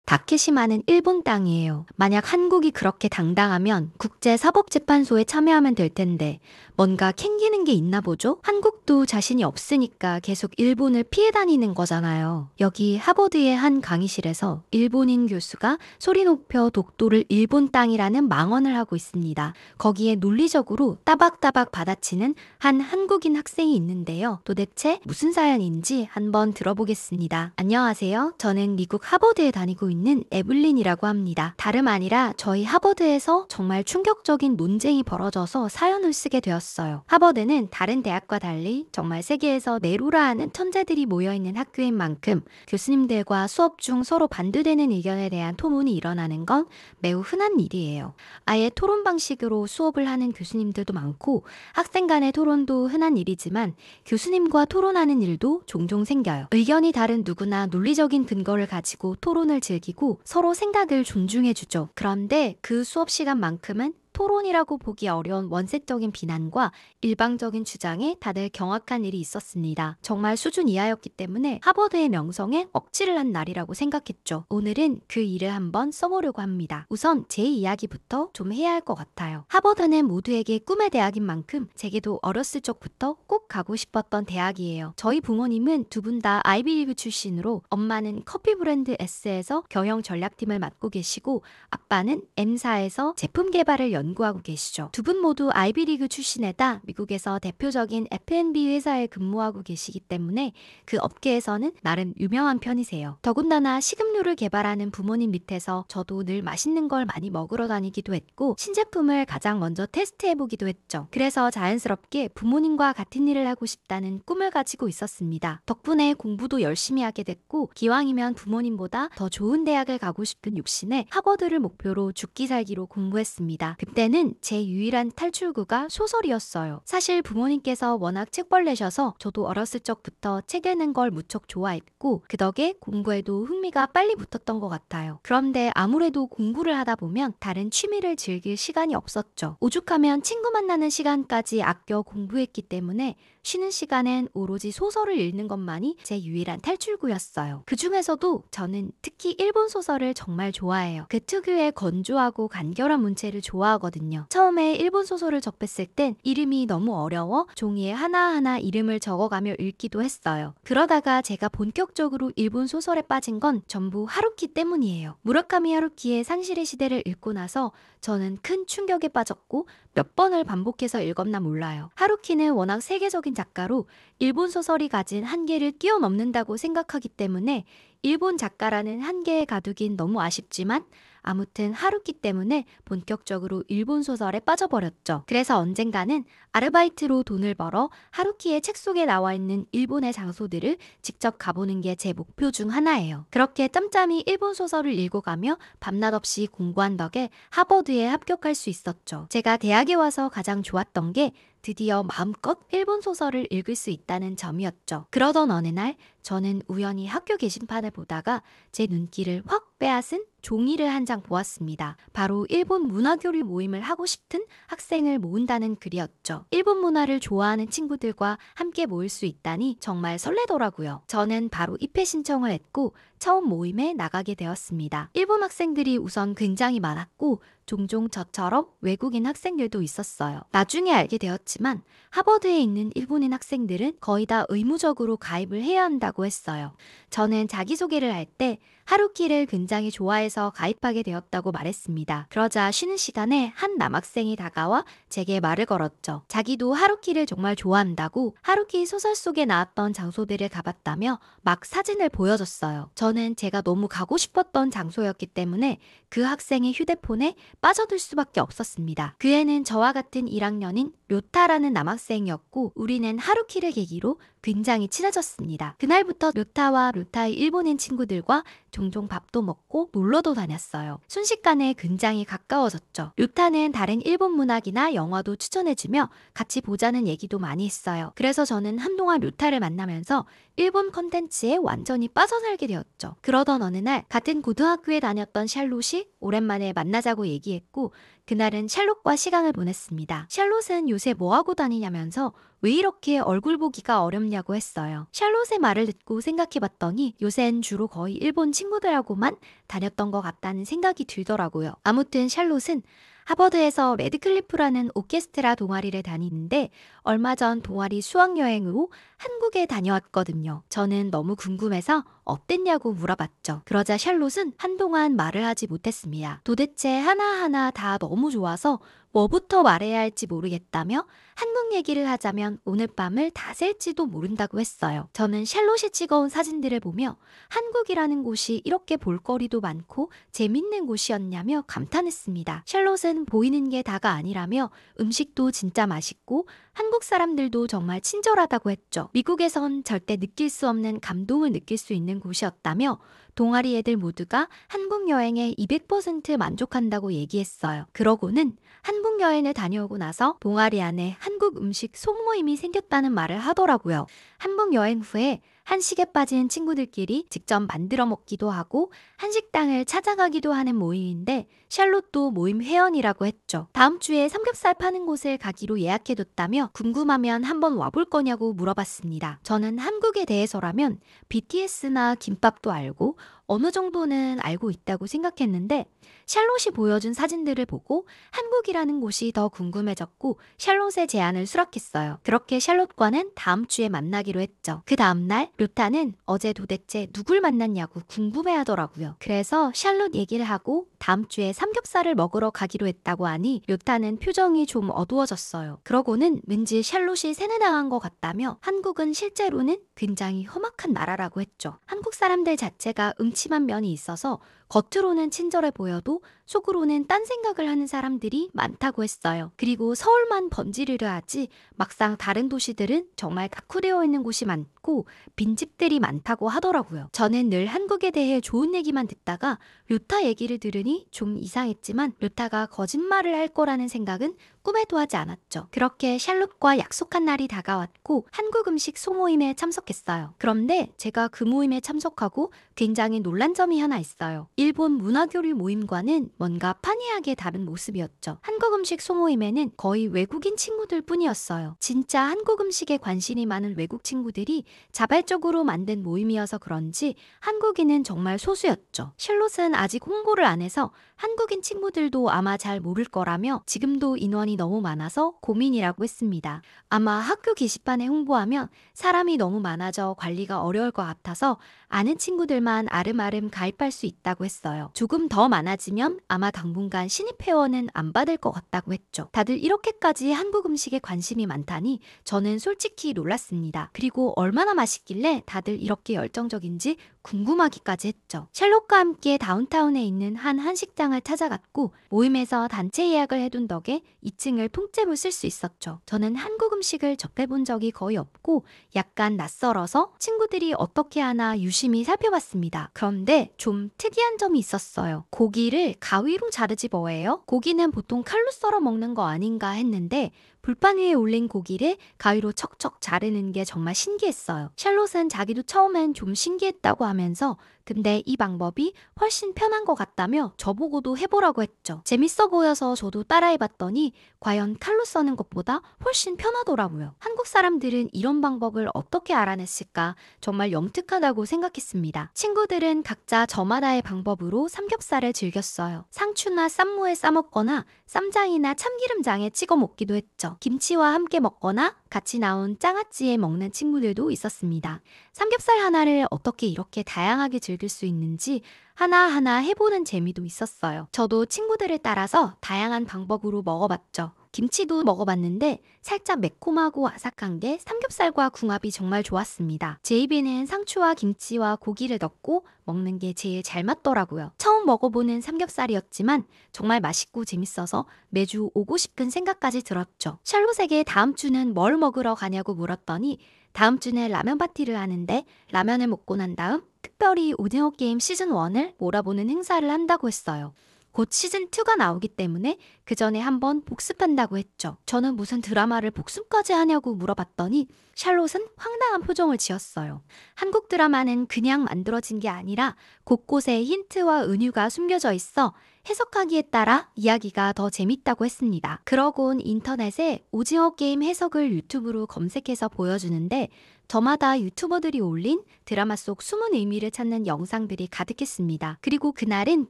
다케시마는 일본 땅이에요. 만약 한국이 그렇게 당당하면 국제사법재판소에 참여하면 될 텐데 뭔가 캥기는 게 있나 보죠? 한국도 자신이 없으니까 계속 일본을 피해 다니는 거잖아요. 여기 하버드의 한 강의실에서 일본인 교수가 소리 높여 독도를 일본 땅이라는 망언을 하고 있습니다. 거기에 논리적으로 따박따박 받아치는 한 한국인 학생이 있는데요. 도대체 무슨 사연인지 한번 들어보겠습니다. 안녕하세요. 저는 미국 하버드에 다니고 있는 에블린이라고 합니다. 다름 아니라 저희 하버드에서 정말 충격적인 논쟁이 벌어져서 사연을 쓰게 되었어요. 하버드는 다른 대학과 달리 정말 세계에서 내로라 하는 천재들이 모여있는 학교인 만큼 교수님들과 수업 중 서로 반대되는 의견에 대한 토론이 일어나는 건 매우 흔한 일이에요. 아예 토론 방식으로 수업을 하는 교수님들도 많고 학생 간의 토론도 흔한 일이지만 교수님과 토론하는 일도 종종 생겨요. 의견이 다른 누구나 논리적인 근거를 가지고 토론을 즐기고 서로 생각을 존중해주죠. 그런데 그 수업 시간만큼은 토론이라고 보기 어려운 원색적인 비난과 일방적인 주장에 다들 경악한 일이 있었습니다. 정말 수준 이하였기 때문에 하버드의 명성에 억지를 한 날이라고 생각했죠. 오늘은 그 일을 한번 써보려고 합니다. 우선 제 이야기부터 좀 해야 할 것 같아요. 하버드는 모두에게 꿈의 대학인 만큼 제게도 어렸을 적부터 꼭 가고 싶었던 대학이에요. 저희 부모님은 두 분 다 아이비리그 출신으로 엄마는 커피 브랜드 S에서 경영 전략팀을 맡고 계시고 아빠는 M사에서 제품 개발을 연구하고 계시죠. 두 분 모두 아이비리그 출신에다 미국에서 대표적인 F&B 회사에 근무하고 계시기 때문에 그 업계에서는 나름 유명한 편이세요. 더군다나 식음료를 개발하는 부모님 밑에서 저도 늘 맛있는 걸 많이 먹으러 다니기도 했고 신제품을 가장 먼저 테스트해보기도 했죠. 그래서 자연스럽게 부모님과 같은 일을 하고 싶다는 꿈을 가지고 있었습니다. 덕분에 공부도 열심히 하게 됐고 기왕이면 부모님보다 더 좋은 대학을 가고 싶은 욕심에 하버드를 목표로 죽기 살기로 공부했습니다. 그때는 제 유일한 탈출구가 소설이었어요. 사실 부모님께서 워낙 책벌레셔서 저도 어렸을 적부터 책 읽는 걸 무척 좋아했고 그 덕에 공부에도 흥미가 빨리 붙었던 것 같아요. 그런데 아무래도 공부를 하다 보면 다른 취미를 즐길 시간이 없었죠. 오죽하면 친구 만나는 시간까지 아껴 공부했기 때문에 쉬는 시간엔 오로지 소설을 읽는 것만이 제 유일한 탈출구였어요. 그 중에서도 저는 특히 일본 소설을 정말 좋아해요. 그 특유의 건조하고 간결한 문체를 좋아하거든요. 처음에 일본 소설을 접했을 땐 이름이 너무 어려워 종이에 하나하나 이름을 적어가며 읽기도 했어요. 그러다가 제가 본격적으로 일본 소설에 빠진 건 전부 하루키 때문이에요. 무라카미 하루키의 상실의 시대를 읽고 나서 저는 큰 충격에 빠졌고 몇 번을 반복해서 읽었나 몰라요. 하루키는 워낙 세계적인 작가로 일본 소설이 가진 한계를 뛰어넘는다고 생각하기 때문에 일본 작가라는 한계에 가두긴 너무 아쉽지만 아무튼 하루키 때문에 본격적으로 일본 소설에 빠져버렸죠. 그래서 언젠가는 아르바이트로 돈을 벌어 하루키의 책 속에 나와 있는 일본의 장소들을 직접 가보는 게 제 목표 중 하나예요. 그렇게 짬짬이 일본 소설을 읽어가며 밤낮 없이 공부한 덕에 하버드에 합격할 수 있었죠. 제가 대학에 와서 가장 좋았던 게 드디어 마음껏 일본 소설을 읽을 수 있다는 점이었죠. 그러던 어느 날 저는 우연히 학교 게시판을 보다가 제 눈길을 확 빼앗은 종이를 한 장 보았습니다. 바로 일본 문화교류 모임을 하고 싶은 학생을 모은다는 글이었죠. 일본 문화를 좋아하는 친구들과 함께 모일 수 있다니 정말 설레더라고요. 저는 바로 입회 신청을 했고 처음 모임에 나가게 되었습니다. 일본 학생들이 우선 굉장히 많았고 종종 저처럼 외국인 학생들도 있었어요. 나중에 알게 되었지만 하버드에 있는 일본인 학생들은 거의 다 의무적으로 가입을 해야 한다고 했어요. 저는 자기소개를 할 때 하루키를 굉장히 좋아해서 가입하게 되었다고 말했습니다. 그러자 쉬는 시간에 한 남학생이 다가와 제게 말을 걸었죠. 자기도 하루키를 정말 좋아한다고 하루키 소설 속에 나왔던 장소들을 가봤다며 막 사진을 보여줬어요. 저는 제가 너무 가고 싶었던 장소였기 때문에 그 학생의 휴대폰에 빠져들 수밖에 없었습니다. 그 애는 저와 같은 1학년인 료타라는 남학생이었고 우리는 하루키를 계기로 굉장히 친해졌습니다. 그날부터 료타와 료타의 일본인 친구들과 종종 밥도 먹고 놀러도 다녔어요. 순식간에 굉장히 가까워졌죠. 료타는 다른 일본 문학이나 영화도 추천해주며 같이 보자는 얘기도 많이 했어요. 그래서 저는 한동안 료타를 만나면서 일본 컨텐츠에 완전히 빠져살게 되었죠. 그러던 어느 날 같은 고등학교에 다녔던 샬롯이 오랜만에 만나자고 얘기했고 그날은 샬롯과 시간을 보냈습니다. 샬롯은 요새 뭐하고 다니냐면서 왜 이렇게 얼굴 보기가 어렵냐고 했어요. 샬롯의 말을 듣고 생각해봤더니 요샌 주로 거의 일본 친구들하고만 다녔던 것 같다는 생각이 들더라고요. 아무튼 샬롯은 하버드에서 레드클리프라는 오케스트라 동아리를 다니는데 얼마 전 동아리 수학여행으로 한국에 다녀왔거든요. 저는 너무 궁금해서 어땠냐고 물어봤죠. 그러자 샬롯은 한동안 말을 하지 못했습니다. 도대체 하나하나 다 너무 좋아서 뭐부터 말해야 할지 모르겠다며 한국 얘기를 하자면 오늘 밤을 다 샐지도 모른다고 했어요. 저는 샬롯이 찍어온 사진들을 보며 한국이라는 곳이 이렇게 볼거리도 많고 재밌는 곳이었냐며 감탄했습니다. 샬롯은 보이는 게 다가 아니라며 음식도 진짜 맛있고 한국 사람들도 정말 친절하다고 했죠. 미국에선 절대 느낄 수 없는 감동을 느낄 수 있는 곳이었다며 동아리 애들 모두가 한국 여행에 200% 만족한다고 얘기했어요. 그러고는 한국 여행을 다녀오고 나서 동아리 안에 한국 음식 소모임이 생겼다는 말을 하더라고요. 한국 여행 후에 한식에 빠진 친구들끼리 직접 만들어 먹기도 하고 한식당을 찾아가기도 하는 모임인데 샬롯도 모임 회원이라고 했죠. 다음 주에 삼겹살 파는 곳을 가기로 예약해뒀다며 궁금하면 한번 와볼 거냐고 물어봤습니다. 저는 한국에 대해서라면 BTS나 김밥도 알고 어느 정도는 알고 있다고 생각했는데 샬롯이 보여준 사진들을 보고 한국이라는 곳이 더 궁금해졌고 샬롯의 제안을 수락했어요. 그렇게 샬롯과는 다음 주에 만나기로 했죠. 그 다음날 료타는 어제 도대체 누굴 만났냐고 궁금해하더라고요. 그래서 샬롯 얘기를 하고 다음 주에 삼겹살을 먹으러 가기로 했다고 하니 료타는 표정이 좀 어두워졌어요. 그러고는 왠지 샬롯이 세뇌당한 것 같다며 한국은 실제로는 굉장히 험악한 나라라고 했죠. 한국 사람들 자체가 음침한 면이 있어서 겉으로는 친절해 보여도 속으로는 딴 생각을 하는 사람들이 많다고 했어요. 그리고 서울만 번지르르 하지 막상 다른 도시들은 정말 각쿠되어 있는 곳이 많고 빈집들이 많다고 하더라고요. 저는 늘 한국에 대해 좋은 얘기만 듣다가 료타 얘기를 들으니 좀 이상했지만 료타가 거짓말을 할 거라는 생각은 꿈에도 하지 않았죠. 그렇게 샬롯과 약속한 날이 다가왔고 한국 음식 소모임에 참석했어요. 그런데 제가 그 모임에 참석하고 굉장히 놀란 점이 하나 있어요. 일본 문화교류 모임과는 뭔가 판이하게 다른 모습이었죠. 한국 음식 소모임에는 거의 외국인 친구들 뿐이었어요. 진짜 한국 음식에 관심이 많은 외국 친구들이 자발적으로 만든 모임이어서 그런지 한국인은 정말 소수였죠. 샬롯은 아직 홍보를 안 해서 한국인 친구들도 아마 잘 모를 거라며 지금도 인원이 너무 많아서 고민이라고 했습니다. 아마 학교 게시판에 홍보하면 사람이 너무 많아져 관리가 어려울 것 같아서 아는 친구들만 아름아름 가입할 수 있다고 했어요. 조금 더 많아지면 아마 당분간 신입 회원은 안 받을 것 같다고 했죠. 다들 이렇게까지 한국 음식에 관심이 많다니 저는 솔직히 놀랐습니다. 그리고 얼마나 맛있길래 다들 이렇게 열정적인지 궁금하기까지 했죠. 샬롯과 함께 다운타운에 있는 한 한식당을 찾아갔고 모임에서 단체 예약을 해둔 덕에 2층을 통째로 쓸 수 있었죠. 저는 한국 음식을 접해본 적이 거의 없고 약간 낯설어서 친구들이 어떻게 하나 유심히 살펴봤습니다. 그런데 좀 특이한 점이 있었어요. 고기를 가위로 자르지 뭐예요? 고기는 보통 칼로 썰어 먹는 거 아닌가 했는데 불판 위에 올린 고기를 가위로 척척 자르는 게 정말 신기했어요. 샬롯은 자기도 처음엔 좀 신기했다고 하면서 근데 이 방법이 훨씬 편한 것 같다며 저보고도 해보라고 했죠. 재밌어 보여서 저도 따라해봤더니 과연 칼로 써는 것보다 훨씬 편하더라고요. 한국 사람들은 이런 방법을 어떻게 알아냈을까 정말 영특하다고 생각했습니다. 친구들은 각자 저마다의 방법으로 삼겹살을 즐겼어요. 상추나 쌈무에 싸먹거나 쌈장이나 참기름장에 찍어 먹기도 했죠. 김치와 함께 먹거나 같이 나온 장아찌에 먹는 친구들도 있었습니다. 삼겹살 하나를 어떻게 이렇게 다양하게 즐길 수 있는지 하나하나 해보는 재미도 있었어요. 저도 친구들을 따라서 다양한 방법으로 먹어봤죠. 김치도 먹어봤는데 살짝 매콤하고 아삭한 게 삼겹살과 궁합이 정말 좋았습니다. 제 입에는 상추와 김치와 고기를 넣고 먹는 게 제일 잘 맞더라고요. 처음 먹어보는 삼겹살이었지만 정말 맛있고 재밌어서 매주 오고 싶은 생각까지 들었죠. 샬롯에게 다음 주는 뭘 먹으러 가냐고 물었더니 다음 주는 라면 파티를 하는데 라면을 먹고 난 다음 특별히 오징어 게임 시즌1을 몰아보는 행사를 한다고 했어요. 곧 시즌2가 나오기 때문에 그 전에 한번 복습한다고 했죠. 저는 무슨 드라마를 복습까지 하냐고 물어봤더니 샬롯은 황당한 표정을 지었어요. 한국 드라마는 그냥 만들어진 게 아니라 곳곳에 힌트와 은유가 숨겨져 있어 해석하기에 따라 이야기가 더 재밌다고 했습니다. 그러곤 인터넷에 오징어 게임 해석을 유튜브로 검색해서 보여주는데 저마다 유튜버들이 올린 드라마 속 숨은 의미를 찾는 영상들이 가득했습니다. 그리고 그날은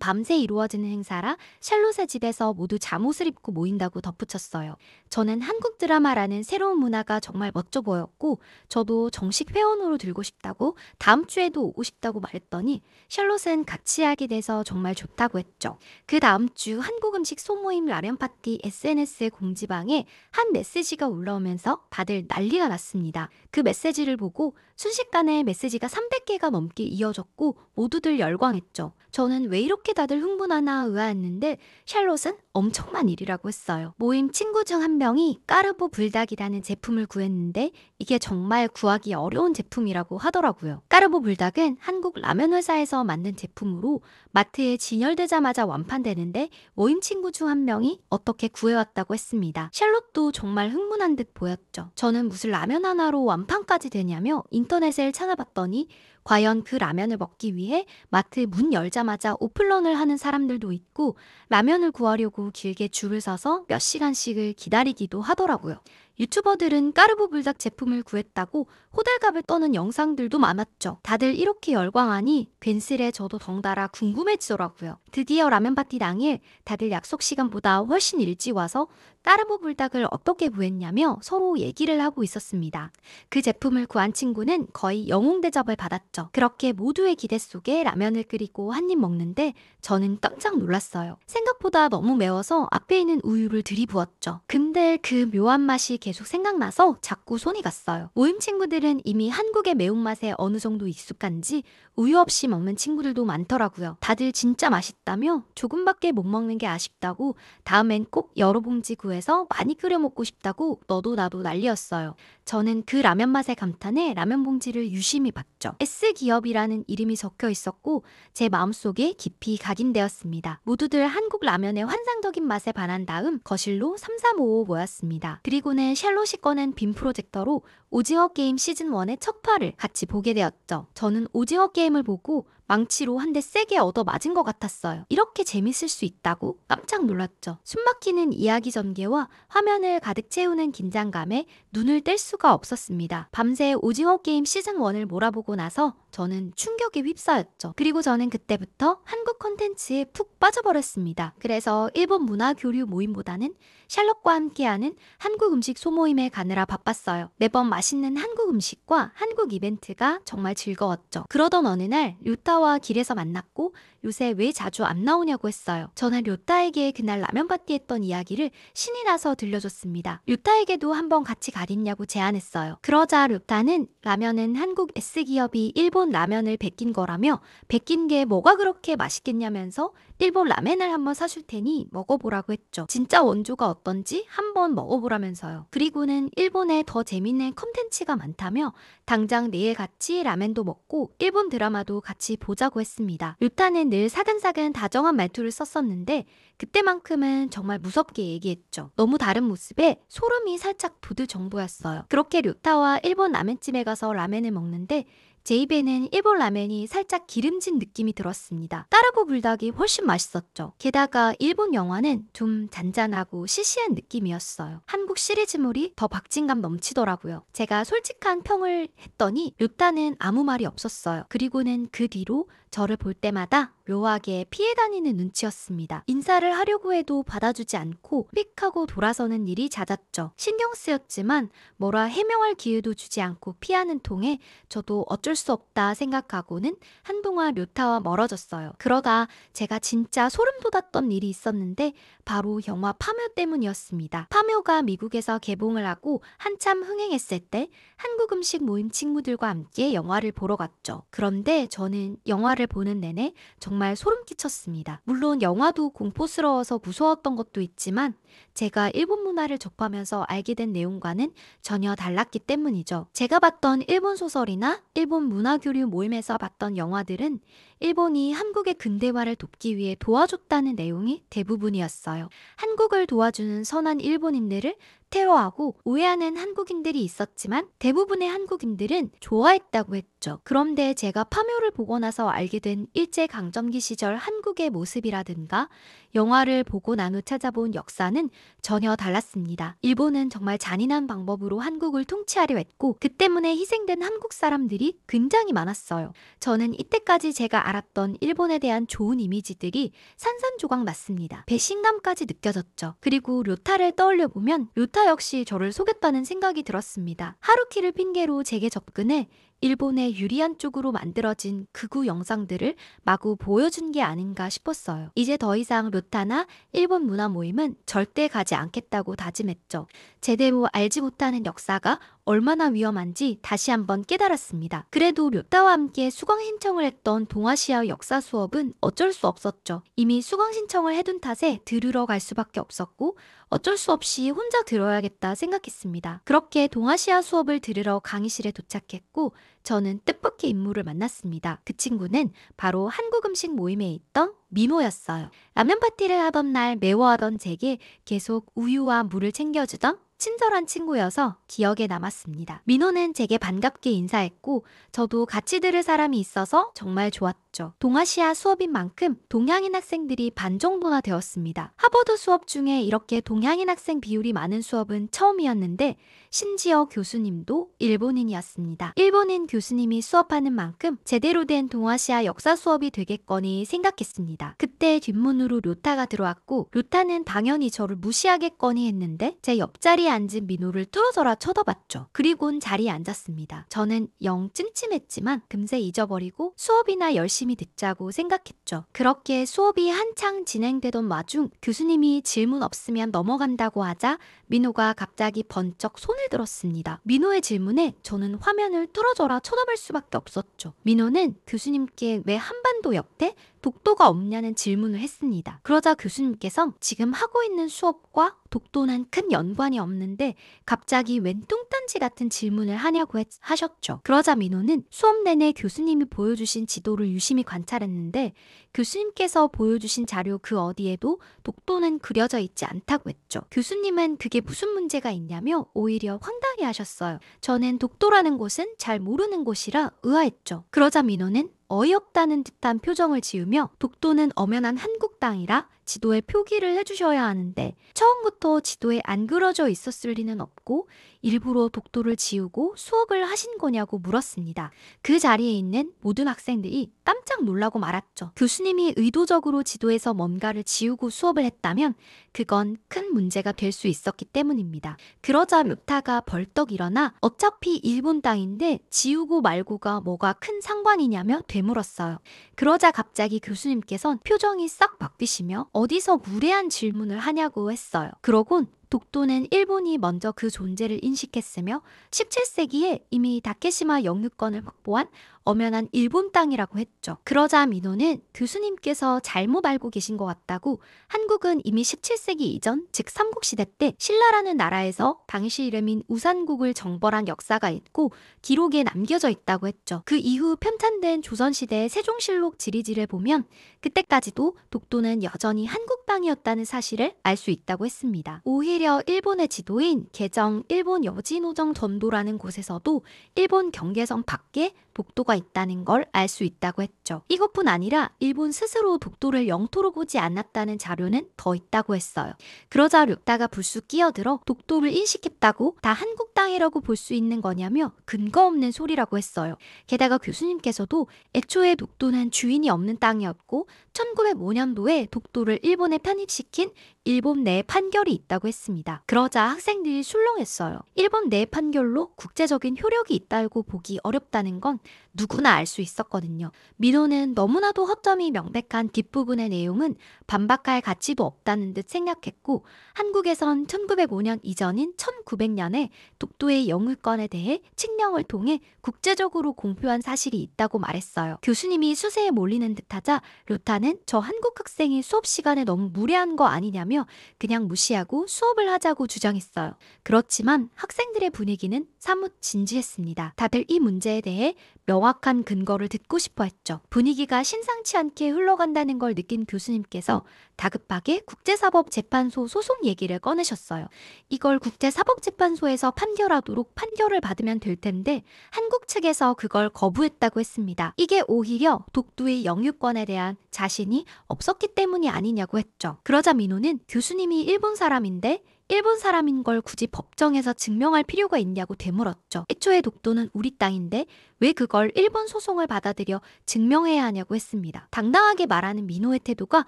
밤새 이루어지는 행사라 샬롯의 집에서 모두 잠옷을 입고 모인다고 덧붙였어요. 저는 한국 드라마라는 새로운 문화가 정말 멋져 보였고 저도 정식 회원으로 들고 싶다고 다음 주에도 오고 싶다고 말했더니 샬롯은 같이 하게 돼서 정말 좋다고 했죠. 그 다음 주 한국 음식 소모임 라면 파티 SNS 공지방에 한 메시지가 올라오면서 다들 난리가 났습니다. 그 메시지를 보고 순식간에 메시지가 300개가 넘게 이어졌고 모두들 열광했죠. 저는 왜 이렇게 다들 흥분하나 의아했는데 샬롯은 엄청난 일이라고 했어요. 모임 친구 중 한 명이 까르보 불닭이라는 제품을 구했는데 이게 정말 구하기 어려운 제품이라고 하더라고요. 까르보 불닭은 한국 라면 회사에서 만든 제품으로 마트에 진열되자마자 완판되는데 모임 친구 중 한 명이 어떻게 구해왔다고 했습니다. 샬롯도 정말 흥분한 듯 보였죠. 저는 무슨 라면 하나로 완판까지 되냐며 인터넷을 찾아봤더니 과연 그 라면을 먹기 위해 마트 문 열자마자 오픈런을 하는 사람들도 있고 라면을 구하려고 길게 줄을 서서 몇 시간씩을 기다리기도 하더라고요. 유튜버들은 까르보 불닭 제품을 구했다고 호들갑을 떠는 영상들도 많았죠. 다들 이렇게 열광하니 괜스레 저도 덩달아 궁금해지더라고요. 드디어 라면 파티 당일 다들 약속 시간보다 훨씬 일찍 와서 까르보 불닭을 어떻게 구했냐며 서로 얘기를 하고 있었습니다. 그 제품을 구한 친구는 거의 영웅 대접을 받았죠. 그렇게 모두의 기대 속에 라면을 끓이고 한 입 먹는데 저는 깜짝 놀랐어요. 생각보다 너무 매워서 앞에 있는 우유를 들이부었죠. 근데 그 묘한 맛이 계속 생각나서 자꾸 손이 갔어요. 모임 친구들은 이미 한국의 매운맛에 어느 정도 익숙한지 우유 없이 먹는 친구들도 많더라고요. 다들 진짜 맛있다며 조금밖에 못 먹는 게 아쉽다고 다음엔 꼭 여러 봉지 구해서 많이 끓여 먹고 싶다고 너도 나도 난리였어요. 저는 그 라면 맛에 감탄해 라면 봉지를 유심히 봤죠. S기업이라는 이름이 적혀 있었고 제 마음속에 깊이 각인되었습니다. 모두들 한국 라면의 환상적인 맛에 반한 다음 거실로 335 모였습니다. 그리고는 샬롯이 꺼낸 빔 프로젝터로 오징어 게임 시즌1의 첫 화를 같이 보게 되었죠. 저는 오징어 게임을 보고 망치로 한 대 세게 얻어 맞은 것 같았어요. 이렇게 재밌을 수 있다고 깜짝 놀랐죠. 숨막히는 이야기 전개와 화면을 가득 채우는 긴장감에 눈을 뗄 수가 없었습니다. 밤새 오징어 게임 시즌1을 몰아보고 나서 저는 충격에 휩싸였죠. 그리고 저는 그때부터 한국 콘텐츠에 푹 빠져버렸습니다. 그래서 일본 문화 교류 모임보다는 샬롯과 함께하는 한국 음식 소모임에 가느라 바빴어요. 매번 맛있는 한국 음식과 한국 이벤트가 정말 즐거웠죠. 그러던 어느 날 료타와 길에서 만났고 요새 왜 자주 안 나오냐고 했어요. 저는 료타에게 그날 라면 파티 했던 이야기를 신이 나서 들려줬습니다. 료타에게도 한번 같이 가겠냐고 제안했어요. 그러자 료타는 라면은 한국 S기업이 일본 라면을 베낀 거라며 베낀 게 뭐가 그렇게 맛있겠냐면서 일본 라멘을 한번 사줄 테니 먹어보라고 했죠. 진짜 원조가 어떤지 한번 먹어보라면서요. 그리고는 일본에 더 재밌는 컨텐츠가 많다며 당장 내일 같이 라멘도 먹고 일본 드라마도 같이 보자고 했습니다. 료타는 늘 사근사근 다정한 말투를 썼었는데 그때만큼은 정말 무섭게 얘기했죠. 너무 다른 모습에 소름이 살짝 돋을 정도였어요. 그렇게 료타와 일본 라멘집에 가서 라멘을 먹는데 제 입에는 일본 라멘이 살짝 기름진 느낌이 들었습니다. 까르보 불닭이 훨씬 맛있었죠. 게다가 일본 영화는 좀 잔잔하고 시시한 느낌이었어요. 한국 시리즈물이 더 박진감 넘치더라고요. 제가 솔직한 평을 했더니 료타는 아무 말이 없었어요. 그리고는 그 뒤로 저를 볼 때마다 묘하게 피해 다니는 눈치였습니다. 인사를 하려고 해도 받아주지 않고 삑하고 돌아서는 일이 잦았죠. 신경 쓰였지만 뭐라 해명할 기회도 주지 않고 피하는 통에 저도 어쩔 수 없다 생각하고는 한동안 료타와 멀어졌어요. 그러다 제가 진짜 소름 돋았던 일이 있었는데 바로 영화 파묘 때문이었습니다. 파묘가 미국에서 개봉을 하고 한참 흥행했을 때 한국 음식 모임 친구들과 함께 영화를 보러 갔죠. 그런데 저는 영화를 보는 내내 정말 소름 끼쳤습니다. 물론 영화도 공포스러워서 무서웠던 것도 있지만 제가 일본 문화를 접하면서 알게 된 내용과는 전혀 달랐기 때문이죠. 제가 봤던 일본 소설이나 일본 문화교류 모임에서 봤던 영화들은 일본이 한국의 근대화를 돕기 위해 도와줬다는 내용이 대부분이었어요. 한국을 도와주는 선한 일본인들을 테러하고 오해하는 한국인들이 있었지만 대부분의 한국인들은 좋아했다고 했죠. 그런데 제가 파묘를 보고 나서 알게 된 일제강점기 시절 한국의 모습이라든가 영화를 보고 난 후 찾아본 역사는 전혀 달랐습니다. 일본은 정말 잔인한 방법으로 한국을 통치하려 했고 그 때문에 희생된 한국 사람들이 굉장히 많았어요. 저는 이때까지 제가 알았던 일본에 대한 좋은 이미지들이 산산조각 났습니다. 배신감까지 느껴졌죠. 그리고 료타를 떠올려 보면 료타 역시 저를 속였다는 생각이 들었습니다. 하루키를 핑계로 제게 접근해 일본의 유리한 쪽으로 만들어진 극우 영상들을 마구 보여준 게 아닌가 싶었어요. 이제 더 이상 료타나 일본 문화 모임은 절대 가지 않겠다고 다짐했죠. 제대로 알지 못하는 역사가 얼마나 위험한지 다시 한번 깨달았습니다. 그래도 료타와 함께 수강 신청을 했던 동아시아 역사 수업은 어쩔 수 없었죠. 이미 수강 신청을 해둔 탓에 들으러 갈 수밖에 없었고 어쩔 수 없이 혼자 들어야겠다 생각했습니다. 그렇게 동아시아 수업을 들으러 강의실에 도착했고 저는 뜻밖의 인물을 만났습니다. 그 친구는 바로 한국 음식 모임에 있던 민호였어요. 라면 파티를 하던 날 매워하던 제게 계속 우유와 물을 챙겨주던 친절한 친구여서 기억에 남았습니다. 민호는 제게 반갑게 인사했고 저도 같이 들을 사람이 있어서 정말 좋았죠. 동아시아 수업인 만큼 동양인 학생들이 반 정도나 되었습니다. 하버드 수업 중에 이렇게 동양인 학생 비율이 많은 수업은 처음이었는데 심지어 교수님도 일본인이었습니다. 일본인 교수님이 수업하는 만큼 제대로 된 동아시아 역사 수업이 되겠거니 생각했습니다. 그때 뒷문으로 료타가 들어왔고 료타는 당연히 저를 무시하겠거니 했는데 제 옆자리에 앉은 민호를 뚫어져라 쳐다봤죠. 그리곤 자리에 앉았습니다. 저는 영 찜찜했지만 금세 잊어버리고 수업이나 열심히 듣자고 생각했죠. 그렇게 수업이 한창 진행되던 와중 교수님이 질문 없으면 넘어간다고 하자 민호가 갑자기 번쩍 손을 들었습니다. 민호의 질문에 저는 화면을 뚫어져라 쳐다볼 수밖에 없었죠. 민호는 교수님께 왜 한반도 역대 독도가 없냐는 질문을 했습니다. 그러자 교수님께서 지금 하고 있는 수업과 독도는 큰 연관이 없는데 갑자기 웬 뚱딴지 같은 질문을 하냐고 하셨죠. 그러자 민호는 수업 내내 교수님이 보여주신 지도를 유심히 관찰했는데 교수님께서 보여주신 자료 그 어디에도 독도는 그려져 있지 않다고 했죠. 교수님은 그게 무슨 문제가 있냐며 오히려 황당해 하셨어요. 저는 독도라는 곳은 잘 모르는 곳이라 의아했죠. 그러자 민호는 어이없다는 듯한 표정을 지으며 독도는 엄연한 한국 땅이라 지도에 표기를 해주셔야 하는데 처음부터 지도에 안 그려져 있었을 리는 없고 일부러 독도를 지우고 수업을 하신 거냐고 물었습니다. 그 자리에 있는 모든 학생들이 깜짝 놀라고 말았죠. 교수님이 의도적으로 지도에서 뭔가를 지우고 수업을 했다면 그건 큰 문제가 될 수 있었기 때문입니다. 그러자 료타가 벌떡 일어나 어차피 일본 땅인데 지우고 말고가 뭐가 큰 상관이냐며 되물었어요. 그러자 갑자기 교수님께선 표정이 싹 바뀌시며 어디서 무례한 질문을 하냐고 했어요. 그러곤 독도는 일본이 먼저 그 존재를 인식했으며 17세기에 이미 다케시마 영유권을 확보한 엄연한 일본 땅이라고 했죠. 그러자 민호는 교수님께서 잘못 알고 계신 것 같다고 한국은 이미 17세기 이전 즉 삼국시대 때 신라라는 나라에서 당시 이름인 우산국을 정벌한 역사가 있고 기록에 남겨져 있다고 했죠. 그 이후 편찬된 조선시대 세종실록 지리지를 보면 그때까지도 독도는 여전히 한국 땅이었다는 사실을 알 수 있다고 했습니다. 오히려 일본의 지도인 개정 일본 여진오정 전도라는 곳에서도 일본 경계선 밖에 독도가 있다는 걸 알 수 있다고 했죠. 이것뿐 아니라 일본 스스로 독도를 영토로 보지 않았다는 자료는 더 있다고 했어요. 그러자 료타가 불쑥 끼어들어 독도를 인식했다고 다 한국 땅이라고 볼 수 있는 거냐며 근거 없는 소리라고 했어요. 게다가 교수님께서도 애초에 독도는 주인이 없는 땅이었고 1905년도에 독도를 일본에 편입시킨 일본 내 판결이 있다고 했습니다. 그러자 학생들이 술렁했어요. 일본 내 판결로 국제적인 효력이 있다고 보기 어렵다는 건 누구나 알 수 있었거든요. 민호는 너무나도 허점이 명백한 뒷부분의 내용은 반박할 가치도 없다는 듯 생각했고 한국에선 1905년 이전인 1900년에 독도의 영유권에 대해 칙령을 통해 국제적으로 공표한 사실이 있다고 말했어요. 교수님이 수세에 몰리는 듯하자 료타는 저 한국 학생이 수업 시간에 너무 무례한 거 아니냐며 그냥 무시하고 수업을 하자고 주장했어요. 그렇지만 학생들의 분위기는 사뭇 진지했습니다. 다들 이 문제에 대해 명확한 근거를 듣고 싶어 했죠. 분위기가 심상치 않게 흘러간다는 걸 느낀 교수님께서 다급하게 국제사법재판소 소송 얘기를 꺼내셨어요. 이걸 국제사법재판소에서 판결하도록 판결을 받으면 될 텐데 한국 측에서 그걸 거부했다고 했습니다. 이게 오히려 독도의 영유권에 대한 자신이 없었기 때문이 아니냐고 했죠. 그러자 민호는 교수님이 일본 사람인데 일본 사람인 걸 굳이 법정에서 증명할 필요가 있냐고 되물었죠. 애초에 독도는 우리 땅인데 왜 그걸 일본 소송을 받아들여 증명해야 하냐고 했습니다. 당당하게 말하는 민호의 태도가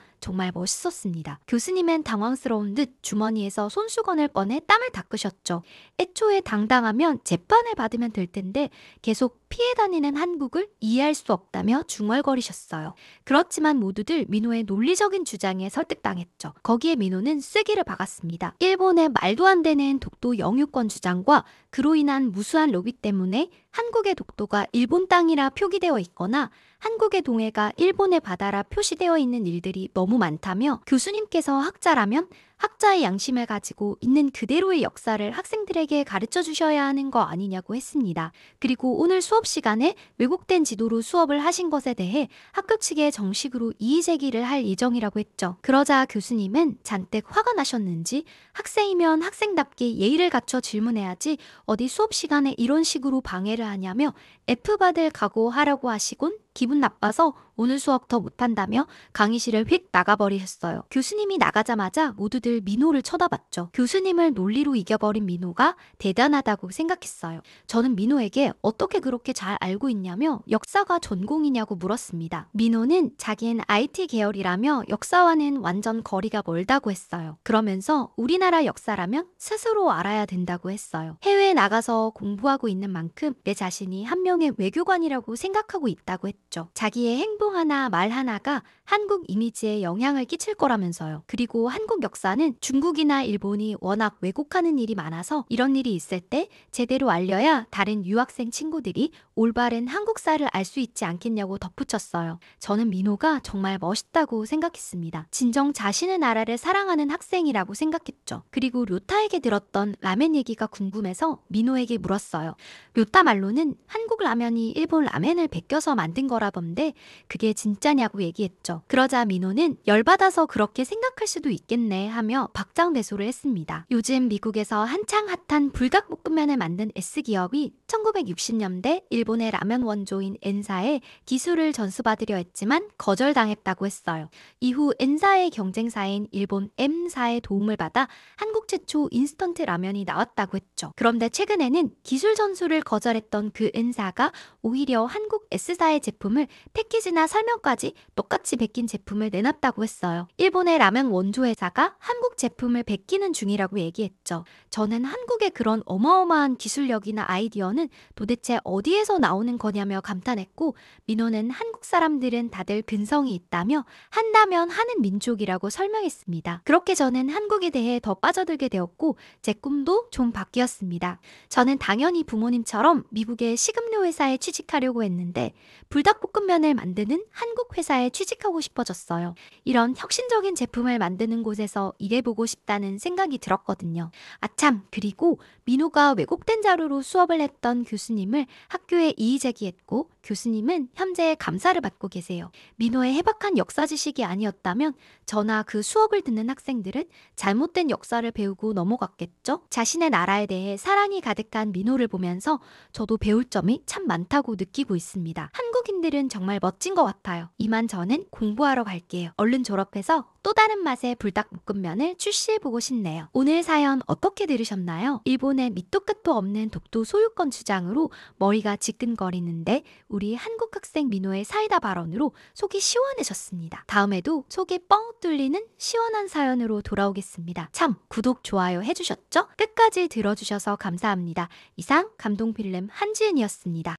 정말 멋있었습니다. 교수님은 당황스러운 듯 주머니에서 손수건을 꺼내 땀을 닦으셨죠. 애초에 당당하면 재판을 받으면 될 텐데 계속 피해 다니는 한국을 이해할 수 없다며 중얼거리셨어요. 그렇지만 모두들 민호의 논리적인 주장에 설득당했죠. 거기에 민호는 쓰기를 박았습니다. 일본의 말도 안 되는 독도 영유권 주장과 그로 인한 무수한 로비 때문에 한국의 독도가 일본 땅이라 표기되어 있거나 한국의 동해가 일본의 바다라 표시되어 있는 일들이 너무 많다며 교수님께서 학자라면 학자의 양심을 가지고 있는 그대로의 역사를 학생들에게 가르쳐 주셔야 하는 거 아니냐고 했습니다. 그리고 오늘 수업 시간에 왜곡된 지도로 수업을 하신 것에 대해 학교 측에 정식으로 이의 제기를 할 예정이라고 했죠. 그러자 교수님은 잔뜩 화가 나셨는지 학생이면 학생답게 예의를 갖춰 질문해야지 어디 수업 시간에 이런 식으로 방해를 하냐며 F 받을 각오하라고 하시곤 기분 나빠서 오늘 수업 더 못한다며 강의실을 휙 나가버리셨어요. 교수님이 나가자마자 모두들 민호를 쳐다봤죠. 교수님을 논리로 이겨버린 민호가 대단하다고 생각했어요. 저는 민호에게 어떻게 그렇게 잘 알고 있냐며 역사가 전공이냐고 물었습니다. 민호는 자기는 IT 계열이라며 역사와는 완전 거리가 멀다고 했어요. 그러면서 우리나라 역사라면 스스로 알아야 된다고 했어요. 해외에 나가서 공부하고 있는 만큼 내 자신이 한 명의 외교관이라고 생각하고 있다고 했죠. 자기의 행동 하나 말 하나가 한국 이미지에 영향을 끼칠 거라면서요. 그리고 한국 역사는 중국이나 일본이 워낙 왜곡하는 일이 많아서 이런 일이 있을 때 제대로 알려야 다른 유학생 친구들이 올바른 한국사를 알 수 있지 않겠냐고 덧붙였어요. 저는 민호가 정말 멋있다고 생각했습니다. 진정 자신의 나라를 사랑하는 학생이라고 생각했죠. 그리고 료타에게 들었던 라멘 얘기가 궁금해서 민호에게 물었어요. 료타 말로는 한국 라면이 일본 라멘을 베껴서 만든 거라 본데 그게 진짜냐고 얘기했죠. 그러자 민호는 열받아서 그렇게 생각할 수도 있겠네 하며 박장대소를 했습니다. 요즘 미국에서 한창 핫한 불닭볶음면을 만든 S기업이 1960년대 일본의 라면 원조인 엔사에 기술을 전수받으려 했지만 거절당했다고 했어요. 이후 엔사의 경쟁사인 일본 M사의 도움을 받아 한국 최초 인스턴트 라면이 나왔다고 했죠. 그런데 최근에는 기술 전수를 거절했던 그 엔사가 오히려 한국 S사의 제품을 패키지나 설명까지 똑같이 베낀 제품을 내놨다고 했어요. 일본의 라면 원조 회사가 한국 제품을 베끼는 중이라고 얘기했죠. 저는 한국의 그런 어마어마한 기술력이나 아이디어는 도대체 어디에서 나오는 거냐며 감탄했고 민호는 한국 사람들은 다들 근성이 있다며 한다면 하는 민족이라고 설명했습니다. 그렇게 저는 한국에 대해 더 빠져들게 되었고 제 꿈도 좀 바뀌었습니다. 저는 당연히 부모님처럼 미국의 식음료 회사에 취직하려고 했는데 불닭볶음면을 만드는 한국 회사에 취직하고 싶어졌어요. 이런 혁신적인 제품을 만드는 곳에서 일해보고 싶다는 생각이 들었거든요. 아참, 그리고 민호가 왜곡된 자료로 수업을 했던 교수님을 학교에 이의 제기했고 교수님은 현재 감사를 받고 계세요. 민호의 해박한 역사 지식이 아니었다면 저나 그 수업을 듣는 학생들은 잘못된 역사를 배우고 넘어갔겠죠? 자신의 나라에 대해 사랑이 가득한 민호를 보면서 저도 배울 점이 참 많다고 느끼고 있습니다. 한국인들은 정말 멋진 것 같아요. 이만 저는 공부하러 갈게요. 얼른 졸업해서 또 다른 맛의 불닭볶음면을 출시해보고 싶네요. 오늘 사연 어떻게 들으셨나요? 일본의 밑도 끝도 없는 독도 소유권 주장으로 머리가 지끈거리는데 우리 한국 학생 민호의 사이다 발언으로 속이 시원해졌습니다. 다음에도 속이 뻥 뚫리는 시원한 사연으로 돌아오겠습니다. 참 구독, 좋아요 해주셨죠? 끝까지 들어주셔서 감사합니다. 이상 감동필름 한지은이었습니다.